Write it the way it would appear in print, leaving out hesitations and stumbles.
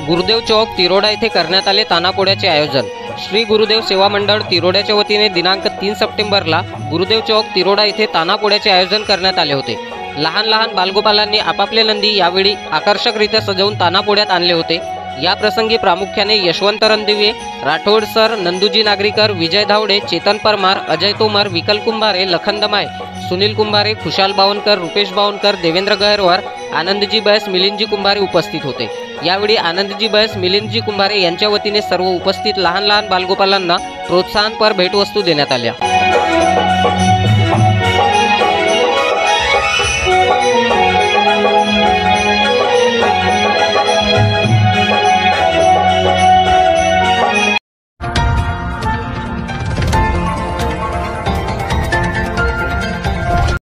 गुरुदेव चौक तिरोडा येथे करण्यात आले तानापोड्याचे आयोजन। श्री गुरुदेव सेवा मंडळ तिरोड्याच्या वतीने दिनांक 3 सप्टेंबरला गुरुदेव चौक तिरोडा येथे तानापोड्याचे आयोजन करण्यात आले होते। लहान लहान बालगोपालांनी आपापले नंदी यावेळी आकर्षकरित्या सजवून तानापोड्यात आणले होते। या प्रसंगी प्रामुख्याने यशवंत रणदिवे, राठोड सर, नंदुजी नागरीकर, विजय धावडे, चेतन परमार, अजय तोमर, विकल कुंभारे, लखन दमाय, सुनील कुंभारे, खुशाल बावनकर, रुपेश बावनकर, देवेंद्र गहरवार, आनंदजी बैस, मिलिंदजी कुंभारे उपस्थित होते। यावेळी आनंदजी बैस, मिलिंदजी कुंभारे यांच्या वतीने सर्व उपस्थित लहान लहान बालगोपालांना प्रोत्साहनपर भेटवस्तू देण्यात आल्या।